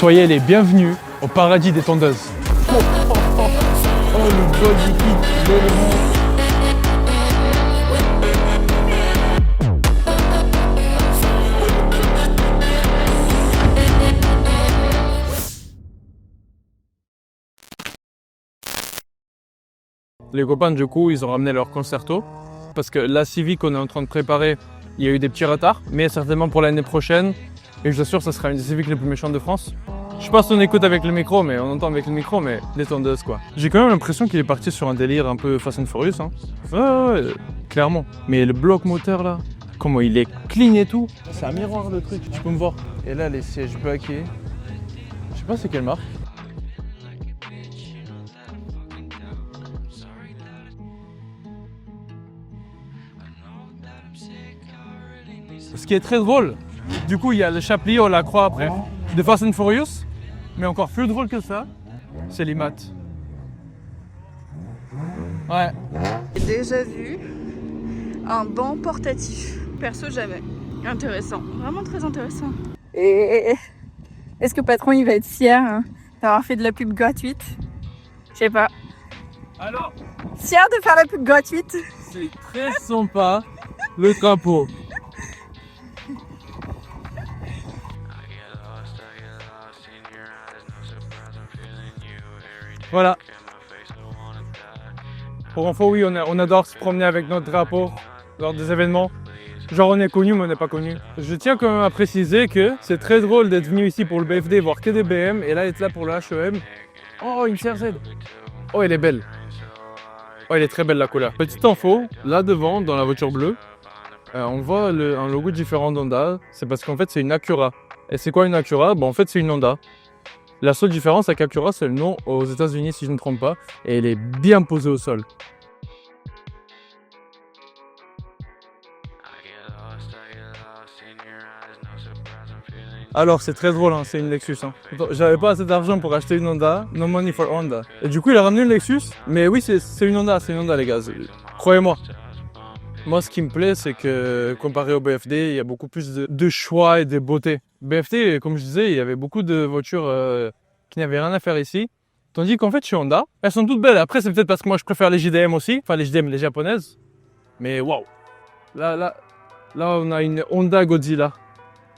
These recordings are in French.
Soyez les bienvenus au paradis des tondeuses. Oh le body kit, l'aileron. Les copains du coup ils ont ramené leur concerto parce que la Civic qu'on est en train de préparer, il y a eu des petits retards, mais certainement pour l'année prochaine, et je vous assure ça sera une des Civic les plus méchantes de France. Je sais pas si on écoute avec le micro, mais on entend avec le micro, mais des tondeuses quoi. J'ai quand même l'impression qu'il est parti sur un délire un peu Fast and Furious, hein. Ouais, clairement. Mais le bloc moteur là, comment il est clean et tout. C'est un miroir le truc, tu peux me voir. Et là les sièges baquets, je sais pas c'est quelle marque. Ce qui est très drôle, du coup il y a le chapelet, on la croix après, de Fast and Furious, mais encore plus drôle que ça, c'est les maths. Ouais. J'ai déjà vu un banc portatif. Perso, jamais. Intéressant, vraiment très intéressant. Et est-ce que patron il va être fier hein, d'avoir fait de la pub gratuite? Je sais pas. Alors, Fier de faire la pub gratuite? c'est très sympa le drapeau. Voilà. Pour info, oui, on adore se promener avec notre drapeau lors des événements. Genre on est connu mais on n'est pas connu. Je tiens quand même à préciser que c'est très drôle d'être venu ici pour le BFD, voir que des BM et là être là pour le HEM. Oh, une CRZ. Oh, elle est belle. Oh, elle est très belle la couleur. Petite info, là devant, dans la voiture bleue, on voit un logo différent d'Honda. C'est parce qu'en fait c'est une Acura. Et c'est quoi une Acura? Bon, en fait c'est une Honda. La seule différence avec Acura, c'est le nom aux États-Unis si je ne me trompe pas, et elle est bien posée au sol. Alors c'est très drôle, hein, c'est une Lexus. Hein. J'avais pas assez d'argent pour acheter une Honda, no money for Honda. Et du coup il a ramené une Lexus, mais oui c'est une Honda les gars, croyez-moi. Moi ce qui me plaît c'est que comparé au BFD, il y a beaucoup plus de choix et de beauté. BFD, comme je disais, il y avait beaucoup de voitures qui n'avaient rien à faire ici. Tandis qu'en fait chez Honda, elles sont toutes belles. Après c'est peut-être parce que moi je préfère les JDM aussi, enfin les JDM, les japonaises. Mais waouh, là on a une Honda Godzilla.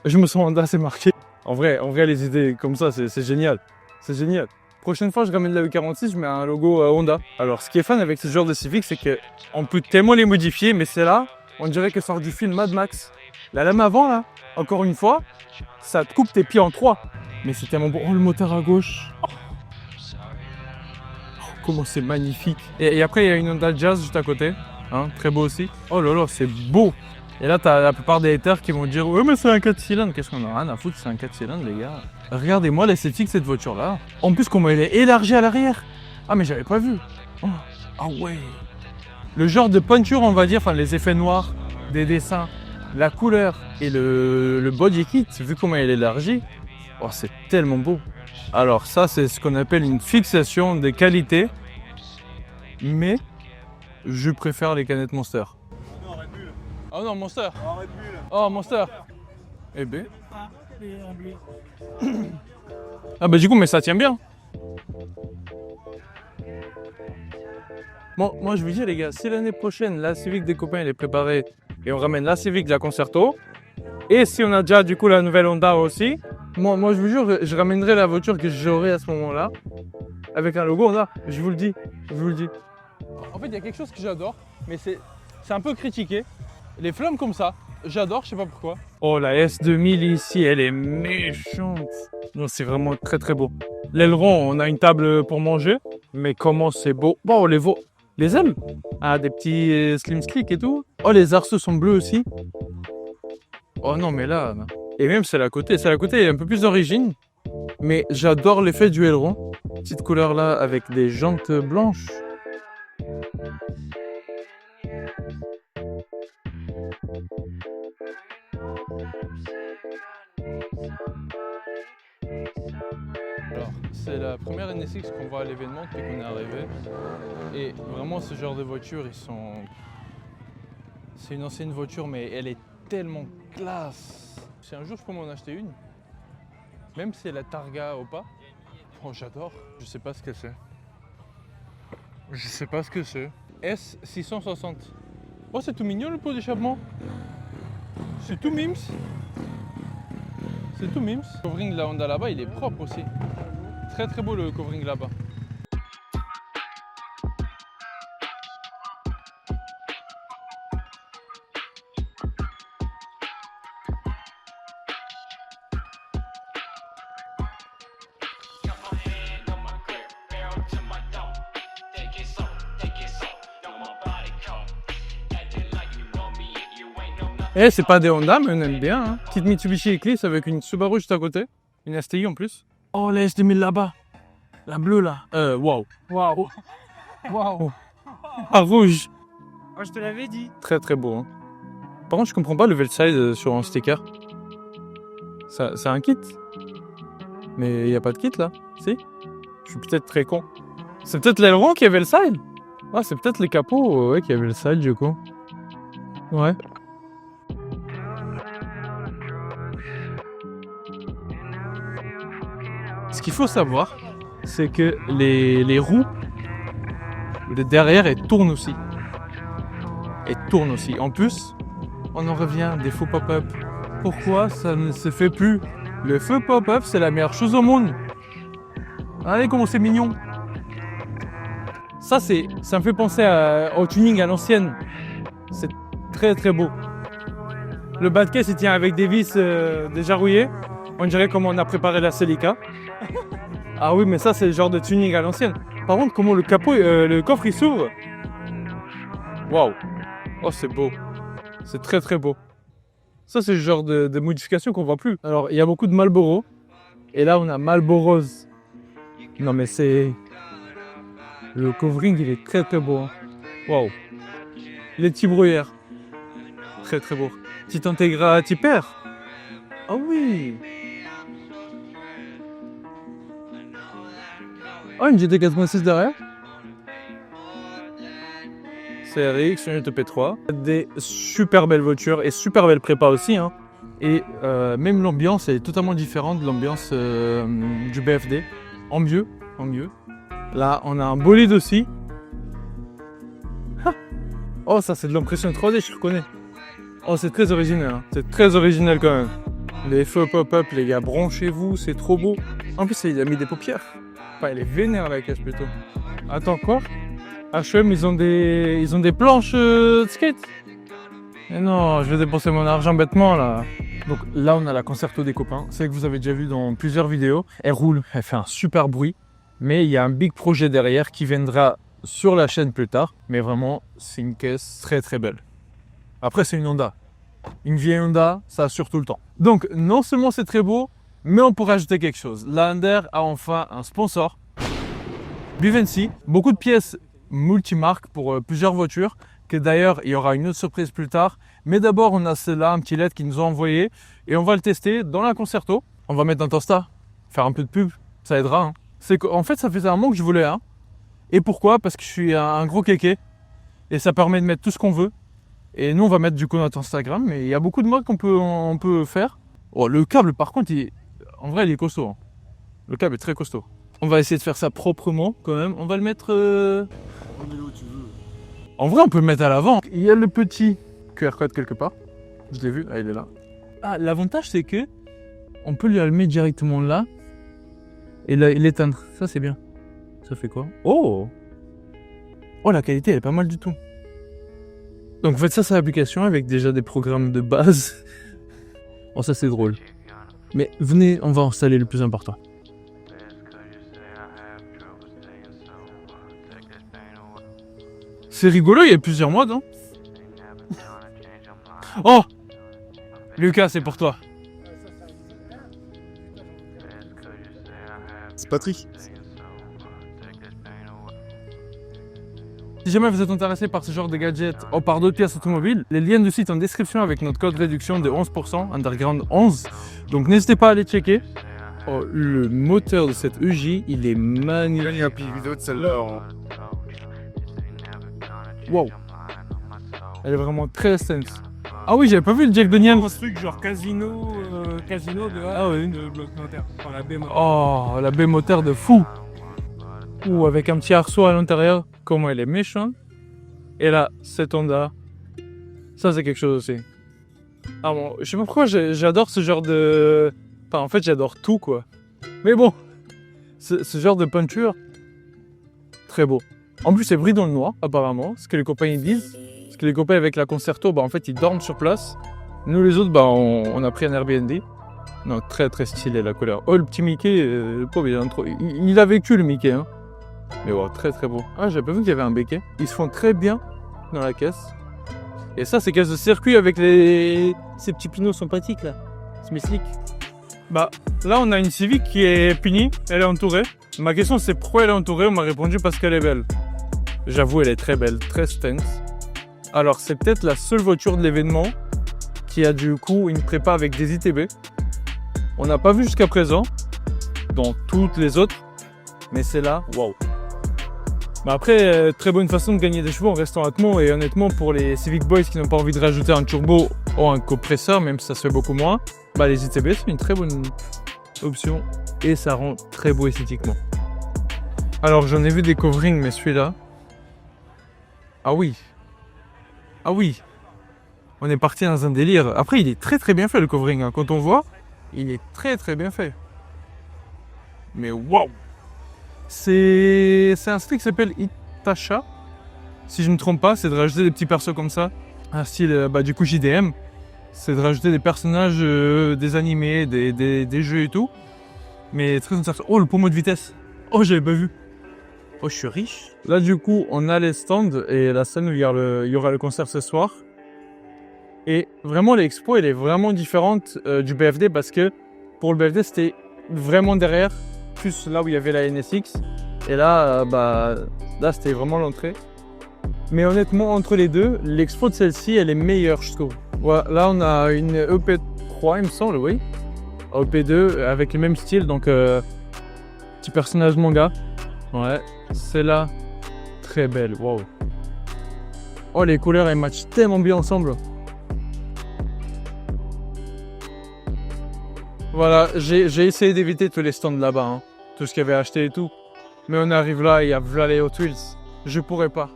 Je me sens Honda, c'est marqué. En vrai les idées comme ça c'est génial. C'est génial. Prochaine fois je ramène la E46, je mets un logo Honda. Alors ce qui est fun avec ce genre de Civic, c'est qu'on peut tellement les modifier, mais c'est là, on dirait que sort du film Mad Max. La lame avant là, encore une fois, ça te coupe tes pieds en trois. Mais c'est tellement beau. Oh le moteur à gauche. Oh, comment c'est magnifique. Et après il y a une Honda Jazz juste à côté. Hein, très beau aussi. Oh là là, c'est beau. Et là, t'as la plupart des haters qui vont dire « Ouais, mais c'est un 4 cylindres. » Qu'est-ce qu'on a rien à foutre, c'est un 4 cylindres, les gars. Regardez-moi l'esthétique de cette voiture-là. En plus, comment elle est élargie à l'arrière. Ah, mais j'avais pas vu. Oh. Ah ouais. Le genre de peinture, on va dire, enfin, les effets noirs, des dessins, la couleur et le body kit, vu comment elle est élargie, oh, c'est tellement beau. Alors ça, c'est ce qu'on appelle une fixation des qualités. Mais je préfère les canettes Monster. Oh non, Monster. Oh, Monster. Eh ben. Ah bah du coup, mais ça tient bien. Bon, moi je vous dis les gars, si l'année prochaine la Civic des copains elle est préparée et on ramène la Civic de la Concerto, et si on a déjà du coup la nouvelle Honda aussi, moi je vous jure, je ramènerai la voiture que j'aurai à ce moment-là avec un logo Honda. Je vous le dis, je vous le dis. En fait, il y a quelque chose que j'adore, mais c'est un peu critiqué. Les flammes comme ça, j'adore, je sais pas pourquoi. Oh, la S2000 ici, elle est méchante. Non, c'est vraiment très très beau. L'aileron, on a une table pour manger, mais comment c'est beau. Bon, les ailes, ah, des petits slim slick et tout. Oh, les arceaux sont bleus aussi. Oh non, mais là, et même c'est la côté, il y a un peu plus d'origine. Mais j'adore l'effet du aileron. Petite couleur là avec des jantes blanches. Alors, c'est la première NSX qu'on voit à l'événement depuis qu'on est arrivé. Et vraiment, ce genre de voitures, c'est une ancienne voiture, mais elle est tellement classe. Si un jour je peux m'en acheter une, Même si elle a Targa ou pas. Oh, j'adore. Je sais pas ce que c'est. Je sais pas ce que c'est. S660. Oh, c'est tout mignon le pot d'échappement. C'est tout mims. C'est tout mims. Le covering de la Honda là-bas, il est propre aussi. Très très beau le covering là-bas. Eh, c'est pas des Honda, mais on aime bien. Hein. Petite Mitsubishi Eclipse avec une Subaru juste à côté. Une STI en plus. Oh, la S2000 là-bas. La bleue là. Waouh. Waouh. Waouh. Ah, rouge. Oh, je te l'avais dit. Très très beau. Hein. Par contre, je comprends pas le Velside sur un sticker. C'est un kit. Mais il n'y a pas de kit là. Si. Je suis peut-être très con. C'est peut-être l'aileron qui avait le side. Ah, c'est peut-être les capots qui avaient le side du coup. Ouais. Ce qu'il faut savoir, c'est que les roues de derrière, elles tournent aussi. Elles tournent aussi. En plus, on en revient des faux pop-up. Pourquoi ça ne se fait plus? Le feu pop-up, c'est la meilleure chose au monde. Regardez comment c'est mignon. Ça me fait penser au tuning à l'ancienne. C'est très très beau. Le bas de caisse, il tient avec des vis déjà rouillées. On dirait comment on a préparé la Celica. Ah oui, mais ça, c'est le genre de tuning à l'ancienne. Par contre, comment le capot, le coffre, il s'ouvre. Waouh. Oh, c'est beau. C'est très très beau. Ça, c'est le genre de modification qu'on voit plus. Alors, il y a beaucoup de Marlboro. Et là, on a Marlboro Rose. Non, mais c'est... Le covering, il est très très beau. Hein. Waouh. Les petits brouillères. Très très beau. Petit Integra Tipper. Ah oui. Oh, une GT86 derrière. CRX, une P3. Des super belles voitures et super belles prépa aussi. Hein. Et même l'ambiance est totalement différente de l'ambiance du BFD. En mieux, en mieux. Là, on a un bolide aussi. Ah. Oh, ça c'est de l'impression 3D, je reconnais. Oh, c'est très original. Hein. C'est très original quand même. Les feux pop-up, les gars, branchez-vous, c'est trop beau. En plus, il a mis des paupières. Enfin, elle est vénère la caisse plutôt. Attends, quoi? HM, ils ont des planches de skate. Mais non, je vais dépenser mon argent bêtement là. Donc là, on a la Concerto des copains. C'est que vous avez déjà vu dans plusieurs vidéos. Elle roule, elle fait un super bruit. Mais il y a un big projet derrière qui viendra sur la chaîne plus tard. Mais vraiment, c'est une caisse très très belle. Après, c'est une Honda. Une vieille Honda, ça assure tout le temps. Donc, non seulement c'est très beau, mais on pourrait ajouter quelque chose. La Under a enfin un sponsor. Bivency. Beaucoup de pièces multimarques pour plusieurs voitures. Que d'ailleurs, il y aura une autre surprise plus tard. Mais d'abord, on a celle-là, un petit LED qu'ils nous ont envoyé. Et on va le tester dans la Concerto. On va mettre un Tosta. Faire un peu de pub. Ça aidera. Hein. En fait, ça faisait un moment que je voulais un. Et pourquoi? Parce que je suis un gros kéké. Et ça permet de mettre tout ce qu'on veut. Et nous, on va mettre du coup notre Instagram. Mais il y a beaucoup de modes qu'on peut faire. Oh, le câble, par contre, en vrai, il est costaud. Hein. Le câble est très costaud. On va essayer de faire ça proprement quand même. On va le mettre... Remets-le où tu veux. En vrai, on peut le mettre à l'avant. Il y a le petit QR code quelque part. Je l'ai vu. Ah, il est là. Ah, l'avantage, c'est que on peut lui allumer directement là. Et là, l'éteindre. Ça, c'est bien. Ça fait quoi? Oh! Oh, la qualité, elle est pas mal du tout. Donc, faites ça sur l'application avec déjà des programmes de base. Oh, ça, c'est drôle. Mais venez, on va installer le plus important. C'est rigolo, il y a plusieurs modes. Hein. Oh! Lucas, c'est pour toi. C'est Patrick. Si jamais vous êtes intéressé par ce genre de gadgets ou par d'autres pièces automobiles, les liens du site en description avec notre code réduction de 11%, Underground 11. Donc n'hésitez pas à aller checker. Oh, le moteur de cette EJ, il est magnifique. Il y a une vidéo de celle-là. Wow. Elle est vraiment très sense. Ah oui, j'avais pas vu le Jack Daniel. Gros truc genre casino de Ah oui. de bloc notaire. Enfin, la baie moteur. Oh, la baie moteur de fou. Ou avec un petit arceau à l'intérieur. Comment elle est méchante. Et là, cette Honda. Ça, c'est quelque chose aussi. Ah bon, je sais pas pourquoi j'adore ce genre de... Enfin, en fait, j'adore tout, quoi. Mais bon, ce genre de peinture, très beau. En plus, c'est brille dans le noir, apparemment, ce que les copains ils disent. Parce que les copains avec la Concerto, bah, en fait, ils dorment sur place. Nous, les autres, bah, on a pris un Airbnb. Non, très très stylé la couleur. Oh, le petit Mickey, le pauvre, il a vécu le Mickey, hein. Mais ouais, très très beau. Ah, j'avais pas vu qu'il y avait un béquet. Ils se font très bien dans la caisse. Et ça, c'est caisse de circuit avec ces petits pinots sympathiques là. C'est slick. Bah, là, on a une Civic qui est punie. Elle est entourée. Ma question, c'est pourquoi elle est entourée. On m'a répondu parce qu'elle est belle. J'avoue, elle est très belle, très stance. Alors, c'est peut-être la seule voiture de l'événement qui a du coup une prépa avec des ITB. On n'a pas vu jusqu'à présent dans toutes les autres. Mais c'est là, waouh. Bah après, très bonne façon de gagner des chevaux en restant atmo, et honnêtement pour les Civic Boys qui n'ont pas envie de rajouter un turbo ou un compresseur, même si ça se fait beaucoup moins, bah les ITB c'est une très bonne option et ça rend très beau esthétiquement. Alors j'en ai vu des coverings, mais celui-là, ah oui, on est parti dans un délire. Après il est très très bien fait le covering, hein. Quand on voit, il est très très bien fait. Mais waouh! C'est un style qui s'appelle Itacha, si je ne me trompe pas, c'est de rajouter des petits persos comme ça, un style du coup JDM, c'est de rajouter des personnages des animés, des jeux et tout, mais très intéressant. Oh, le pommeau de vitesse, oh j'avais pas vu, oh je suis riche. Là du coup on a les stands et la scène où il y aura le concert ce soir, et vraiment l'expo elle est vraiment différente du BFD parce que pour le BFD c'était vraiment derrière, plus là où il y avait la NSX, et là, là c'était vraiment l'entrée. Mais honnêtement, entre les deux, l'expo de celle-ci, elle est meilleure, je trouve. Voilà, là, on a une EP3, il me semble, oui. EP2, avec le même style, donc petit personnage manga. Ouais, celle-là, très belle, waouh. Oh, les couleurs, elles matchent tellement bien ensemble. Voilà, j'ai essayé d'éviter tous les stands là-bas, hein. Tout ce qu'il y avait acheté et tout. Mais on arrive là, il y a les Hot Wheels. Je pourrais pas.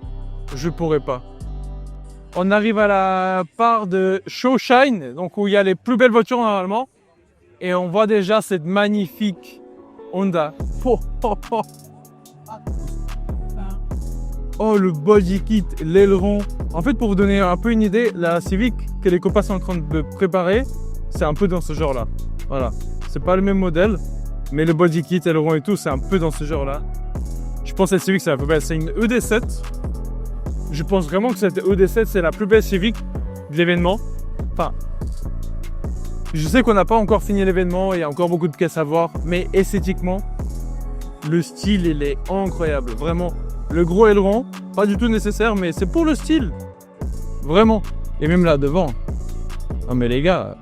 On arrive à la part de Show Shine, donc où il y a les plus belles voitures normalement. Et on voit déjà cette magnifique Honda. Oh, le body kit, l'aileron. En fait, pour vous donner un peu une idée, la Civic que les copains sont en train de préparer, c'est un peu dans ce genre-là. Voilà, c'est pas le même modèle, mais le body kit, aileron et tout, c'est un peu dans ce genre-là. Je pense que cette Civic, c'est la plus belle. C'est une ED7. Je pense vraiment que cette ED7, c'est la plus belle Civic de l'événement. Enfin, je sais qu'on n'a pas encore fini l'événement, il y a encore beaucoup de pièces à voir, mais esthétiquement, le style, il est incroyable. Vraiment, le gros aileron, pas du tout nécessaire, mais c'est pour le style. Vraiment. Et même là, devant. Non mais les gars...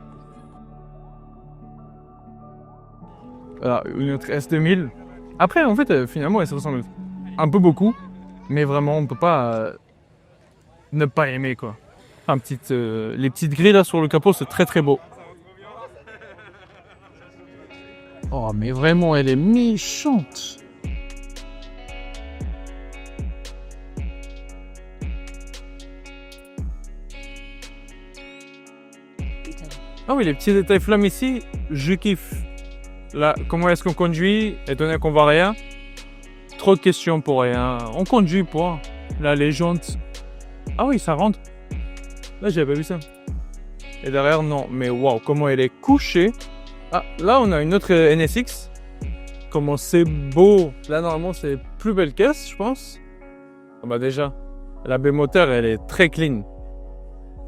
Voilà, une autre S2000. Après, en fait, finalement, elle se ressemble un peu beaucoup. Mais vraiment, on peut pas ne pas aimer, quoi. Enfin, les petites grilles là sur le capot, c'est très très beau. Oh, mais vraiment, elle est méchante. Ah oui, les petits détails flammes ici, je kiffe. Là, comment est-ce qu'on conduit, étant donné qu'on voit rien? Trop de questions pour rien. On conduit, point. Là, les jantes. Ah oui, ça rentre. Là, j'avais pas vu ça. Et derrière, non. Mais waouh, comment elle est couchée. Ah, là, on a une autre NSX. Comment c'est beau. Là, normalement, c'est plus belle caisse, je pense. Ah bah déjà, la baie moteur, elle est très clean.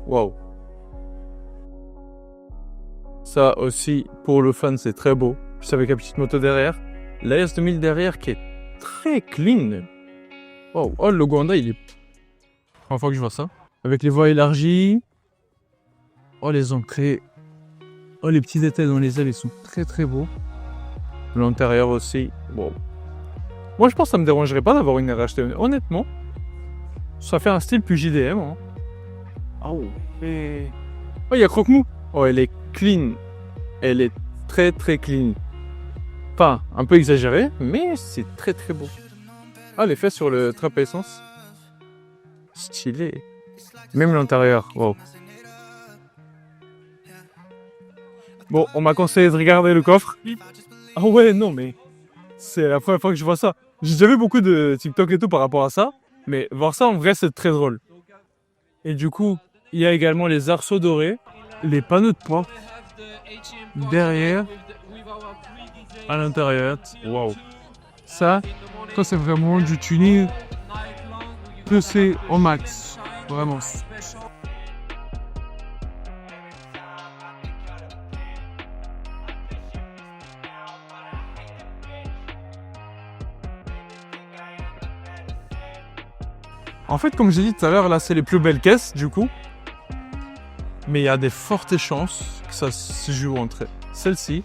Waouh. Ça aussi, pour le fan, c'est très beau. Juste avec la petite moto derrière. La S2000 derrière qui est très clean. Wow. Oh, le logo Honda, il est... Première fois que je vois ça. Avec les voies élargies. Oh, les entrées. Oh, les petits détails dans les ailes, ils sont très très beaux. L'intérieur aussi. Wow. Moi, je pense que ça me dérangerait pas d'avoir une RH. Honnêtement, ça fait un style plus JDM. Hein. Oh, et... Oh, il y a Croque-Mou. Oh, elle est clean. Elle est très très clean. Enfin, un peu exagéré, mais c'est très très beau. Ah, l'effet sur le trappe à essence. Stylé. Même l'intérieur. Wow. Bon, on m'a conseillé de regarder le coffre. Ah ouais, non, mais c'est la première fois que je vois ça. J'ai déjà vu beaucoup de TikTok et tout par rapport à ça, mais voir ça en vrai, c'est très drôle. Et du coup, il y a également les arceaux dorés, les panneaux de porte, derrière, à l'intérieur. Waouh. Ça c'est vraiment du tuning poussé au max. Vraiment. En fait, comme j'ai dit tout à l'heure, là, c'est les plus belles caisses, du coup. Mais il y a des fortes chances que ça se joue entre celle-ci,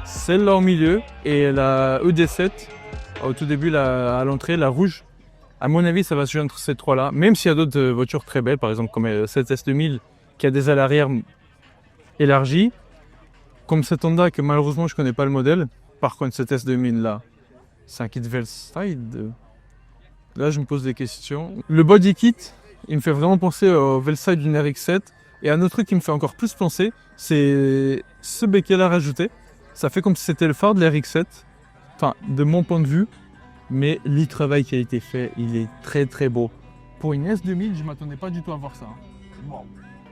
celle-là au milieu et la ED7 au tout début, à l'entrée, la rouge. À mon avis, ça va se jouer entre ces trois-là. Même s'il y a d'autres voitures très belles, par exemple comme cette S2000 qui a des ailes arrière élargies. Comme cette Honda que malheureusement je connais pas le modèle. Par contre, cette S2000 là, c'est un kit Velside. Là, je me pose des questions. Le body kit, il me fait vraiment penser au Velside d'une RX-7. Et un autre truc qui me fait encore plus penser, c'est ce béquet-là rajouté. Ça fait comme si c'était le phare de la RX-7. Enfin, de mon point de vue. Mais le travail qui a été fait, il est très très beau. Pour une S2000, je ne m'attendais pas du tout à voir ça. Wow.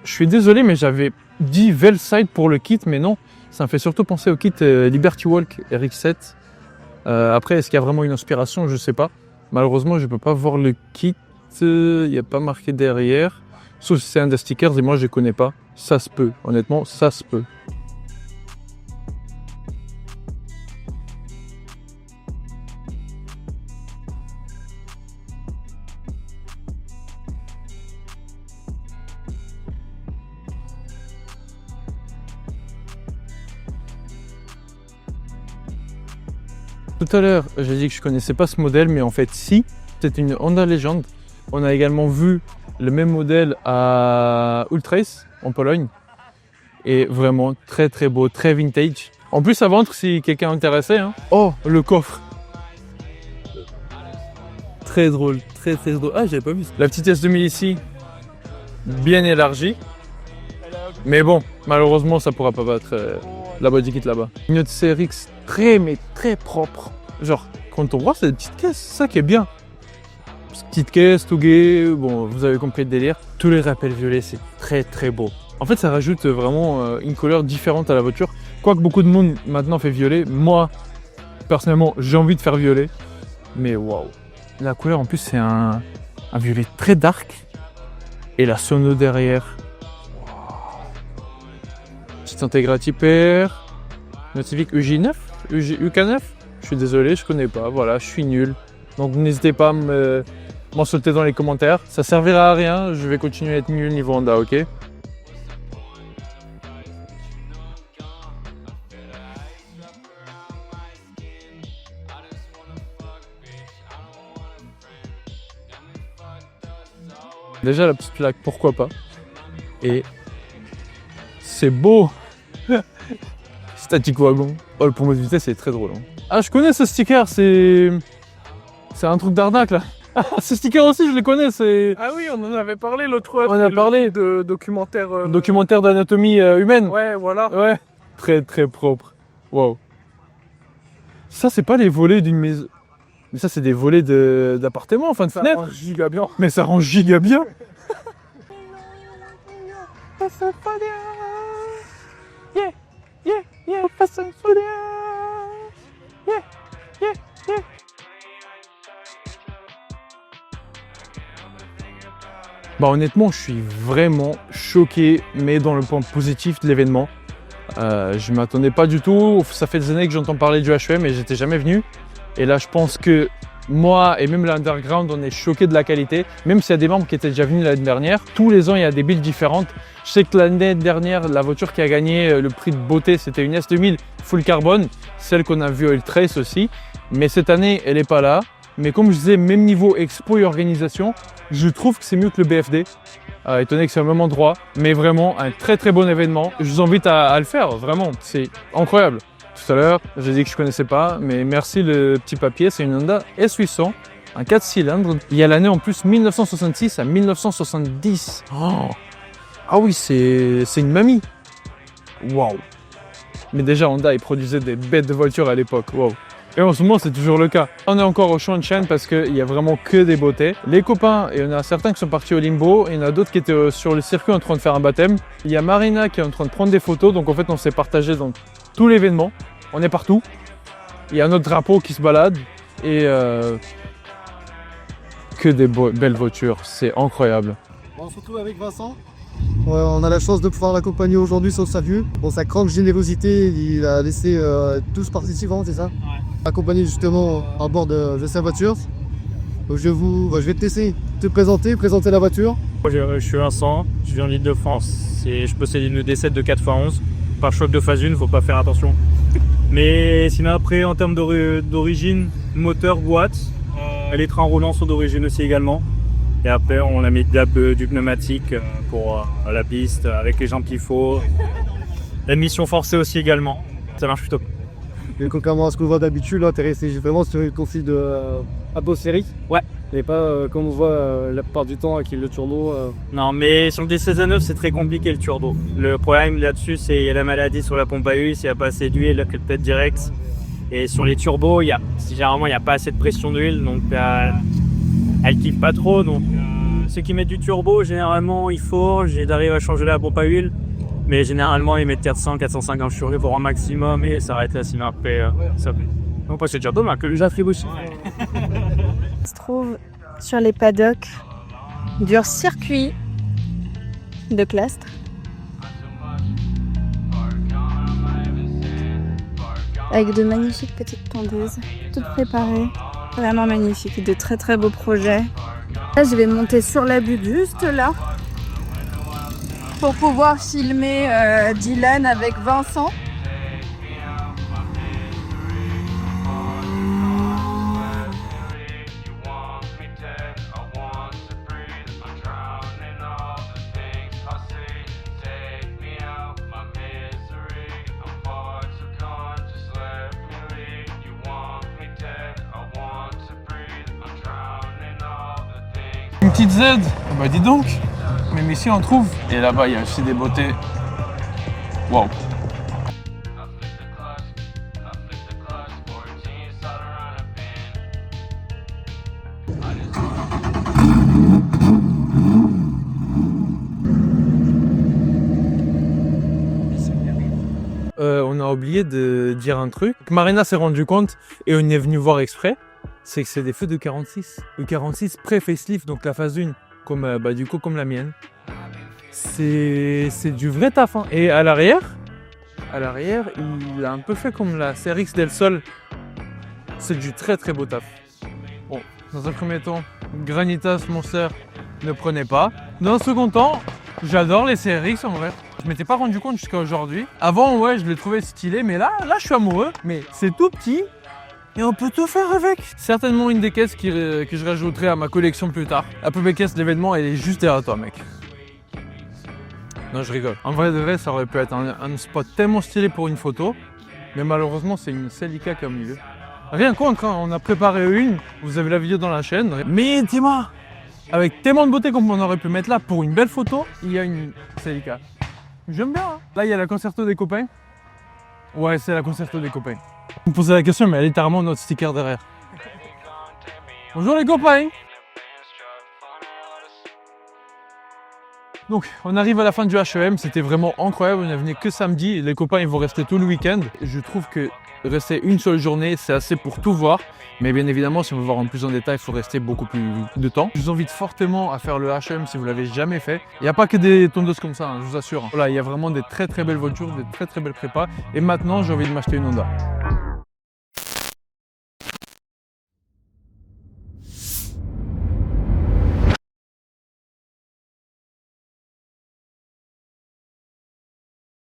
Je suis désolé, mais j'avais dit Velside pour le kit, mais non. Ça me fait surtout penser au kit Liberty Walk RX-7. Après, est-ce qu'il y a vraiment une inspiration? Je ne sais pas. Malheureusement, je ne peux pas voir le kit. Il n'y a pas marqué derrière. Sauf si c'est un des stickers et moi, je ne connais pas. Ça se peut. Honnêtement, ça se peut. Tout à l'heure, j'ai dit que je connaissais pas ce modèle, mais en fait, si. C'est une Honda Legend. On a également vu le même modèle à Ultrace, en Pologne. Et vraiment très très beau, très vintage. En plus, à vendre si quelqu'un est intéressé. Hein. Oh, le coffre. Très drôle, très très drôle. Ah, j'avais pas vu ça. La petite S2000 ici, bien élargie. Mais bon, malheureusement, ça pourra pas battre la body kit là-bas. Une autre CRX très mais très propre. Genre, quand on voit cette petite caisse, c'est ça qui est bien. Petite caisse, tout gai, bon, vous avez compris le délire. Tous les rappels violets, c'est très très beau. En fait, ça rajoute vraiment une couleur différente à la voiture. Quoique beaucoup de monde maintenant fait violet, moi, personnellement, j'ai envie de faire violet. Mais waouh, la couleur en plus, c'est un violet très dark. Et la sono derrière. Petite intégrale pair. Notre Civic UJ9, UK9. Je suis désolé, je connais pas. Voilà, je suis nul. Donc n'hésitez pas à m'en sauter dans les commentaires. Ça servira à rien. Je vais continuer à être nul niveau Honda, ok? Déjà la petite plaque, pourquoi pas? Et c'est beau. Static Wagon. Oh, le pommeau de vitesse, c'est très drôle. Hein. Ah, je connais ce sticker, c'est un truc d'arnaque là. Ah, ce sticker aussi, je le connais, c'est... Ah oui, on en avait parlé l'autre fois. On a parlé de documentaire... Documentaire d'anatomie humaine. Ouais, voilà. Ouais. Très très propre. Wow. Ça, c'est pas les volets d'une maison. Mais ça, c'est des volets d'appartement, enfin de Ça fenêtre. rend giga bien. Mais ça rend giga bien. Yeah, yeah, yeah, fast and furious. Yeah, yeah, yeah. Bah honnêtement, je suis vraiment choqué, mais dans le point positif de l'événement. Je m'attendais pas du tout. Ça fait des années que j'entends parler du HM et j'étais jamais venu. Et là, je pense que moi et même l'underground, on est choqué de la qualité. Même s'il y a des membres qui étaient déjà venus l'année dernière, tous les ans, il y a des builds différentes. Je sais que l'année dernière, la voiture qui a gagné le prix de beauté, c'était une S2000 full carbone, celle qu'on a vue à Ultrace aussi. Mais cette année, elle n'est pas là. Mais comme je disais, même niveau expo et organisation, Je trouve que c'est mieux que le BFD, étant donné que c'est au même endroit, mais vraiment un très très bon événement. Je vous invite à le faire, vraiment, c'est incroyable. Tout à l'heure, j'ai dit que je connaissais pas, mais merci le petit papier, c'est une Honda S800, un 4 cylindres. Il y a l'année en plus 1966 à 1970. Oh. Ah oui, c'est une mamie. Waouh. Mais déjà, Honda, ils produisaient des bêtes de voitures à l'époque. Waouh. Et en ce moment, c'est toujours le cas. On est encore au Shanshan parce qu'il y a vraiment que des beautés. Les copains, il y en a certains qui sont partis au limbo, il y en a d'autres qui étaient sur le circuit en train de faire un baptême. Il y a Marina qui est en train de prendre des photos, donc en fait, on s'est partagé dans tout l'événement. On est partout. Il y a notre drapeau qui se balade et que des belles voitures, c'est incroyable. On se retrouve avec Vincent. Ouais, on a la chance de pouvoir l'accompagner aujourd'hui sur sa vue. Pour sa grande générosité, il a laissé 12 participants, c'est ça? Ouais. Accompagné justement à bord de sa voiture. Donc je vais te laisser te présenter la voiture. Moi, je suis Vincent, je viens d'Île-de-France et je possède une D7 de 4x11. Par choc de phase 1, faut pas faire attention. Mais sinon après, en termes d'origine, moteur, boîte, les trains roulants sont d'origine aussi également. Et après, on a mis du pneumatique pour la piste, avec les jambes qu'il faut. La mission forcée aussi également. Ça marche plutôt. Et contrairement à ce qu'on voit d'habitude, là, t'es resté vraiment sur une config de Abo série. Ouais. Et pas comme on voit la plupart du temps avec le turbo. Non, mais sur le D16 à 9, c'est très compliqué le turbo. Le problème là-dessus, c'est qu'il y a la maladie sur la pompe à huile, s'il n'y a pas assez d'huile, elle peut être directe. Et sur les turbos, généralement, il n'y a pas assez de pression d'huile, donc elle kiffe pas trop. Donc ceux qui mettent du turbo, généralement, ils forgent et d'arriver à changer la pompe à huile. Mais généralement, ils mettent 400, 450 sur pour un maximum et ça arrête là, sinon après, ça fait. Donc, c'est déjà dommage que j'attribue. On se trouve sur les paddocks du circuit de Clastres. Avec de magnifiques petites tondeuses, toutes préparées. Vraiment magnifique, de très très beaux projets. Là, je vais monter sur la butte juste là pour pouvoir filmer Dylan avec Vincent. Une petite Z, bah dis donc, même ici on trouve. Et là-bas il y a aussi des beautés. Waouh. On a oublié de dire un truc. Marina s'est rendu compte et on est venu voir exprès. C'est que c'est des feux de 46. Le 46 pré-facelift, donc la phase 1, comme, du coup comme la mienne. C'est du vrai taf. Hein. Et à l'arrière, il a un peu fait comme la CRX Del Sol. C'est du très très beau taf. Bon, dans un premier temps, Granitas Monster ne prenez pas. Dans un second temps, j'adore les CRX en vrai. Je m'étais pas rendu compte jusqu'à aujourd'hui. Avant, ouais, je les trouvais stylés, mais là, je suis amoureux. Mais c'est tout petit. Et on peut tout faire avec. Certainement une des caisses que je rajouterai à ma collection plus tard. La première caisse de l'événement, elle est juste derrière toi, mec. Non, je rigole. En vrai de vrai, ça aurait pu être un spot tellement stylé pour une photo. Mais malheureusement, c'est une Celica qui est au milieu. Rien contre, hein, on a préparé une. Vous avez la vidéo dans la chaîne. Mais dis-moi, avec tellement de beauté comme on aurait pu mettre là pour une belle photo, il y a une Celica. J'aime bien. Hein. Là, il y a la concerto des copains. Ouais, c'est la concerto des copains. Vous me posez la question, mais il y a littéralement notre sticker derrière. Bonjour les copains. Donc, on arrive à la fin du HEM, c'était vraiment incroyable, on n'est venu que samedi, les copains ils vont rester tout le week-end. Je trouve que rester une seule journée, c'est assez pour tout voir. Mais bien évidemment, si on veut voir en plus en détail, il faut rester beaucoup plus de temps. Je vous invite fortement à faire le HM si vous ne l'avez jamais fait. Il n'y a pas que des tondeuses comme ça, hein, je vous assure. Voilà, il y a vraiment des très très belles voitures, des très très belles prépas. Et maintenant, j'ai envie de m'acheter une Honda.